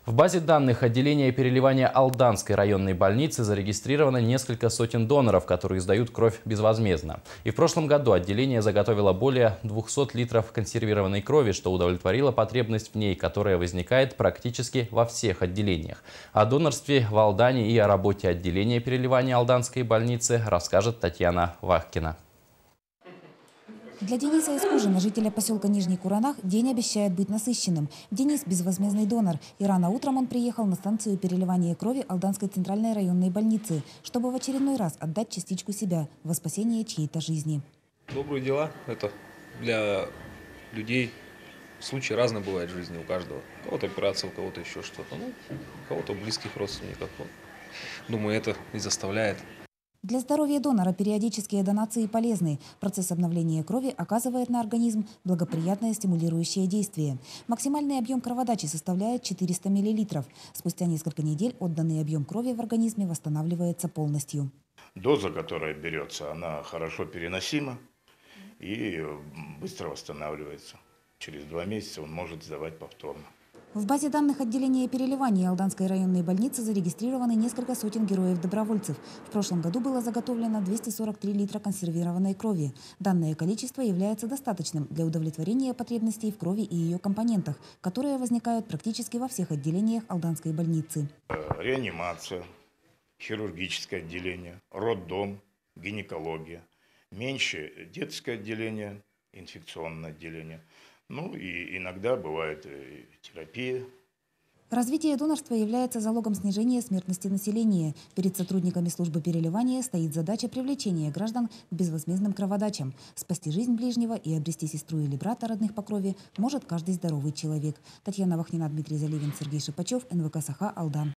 В базе данных отделения переливания Алданской районной больницы зарегистрировано несколько сотен доноров, которые сдают кровь безвозмездно. И в прошлом году отделение заготовило более 200 литров консервированной крови, что удовлетворило потребность в ней, которая возникает практически во всех отделениях. О донорстве в Алдане и о работе отделения переливания Алданской больницы расскажет Татьяна Вахкина. Для Дениса Искужина, жителя поселка Нижний Куранах, день обещает быть насыщенным. Денис – безвозмездный донор. И рано утром он приехал на станцию переливания крови Алданской центральной районной больницы, чтобы в очередной раз отдать частичку себя во спасение чьей-то жизни. Добрые дела – это для людей. Случаи разные бывают в жизни у каждого. У кого-то операция, у кого-то еще что-то. У кого-то близких родственников. Думаю, это и заставляет. Для здоровья донора периодические донации полезны. Процесс обновления крови оказывает на организм благоприятное стимулирующее действие. Максимальный объем кроводачи составляет 400 мл. Спустя несколько недель отданный объем крови в организме восстанавливается полностью. Доза, которая берется, она хорошо переносима и быстро восстанавливается. Через 2 месяца он может сдавать повторно. В базе данных отделения переливания Алданской районной больницы зарегистрированы несколько сотен героев-добровольцев. В прошлом году было заготовлено 243 литра консервированной крови. Данное количество является достаточным для удовлетворения потребностей в крови и ее компонентах, которые возникают практически во всех отделениях Алданской больницы. Реанимация, хирургическое отделение, роддом, гинекология. Меньше детское отделение, инфекционное отделение. И иногда бывает терапия. Развитие донорства является залогом снижения смертности населения. Перед сотрудниками службы переливания стоит задача привлечения граждан к безвозмездным кроводачам. Спасти жизнь ближнего и обрести сестру или брата родных по крови может каждый здоровый человек. Татьяна Вахнина, Дмитрий Заливин, Сергей Шипачев, НВК Саха, Алдан.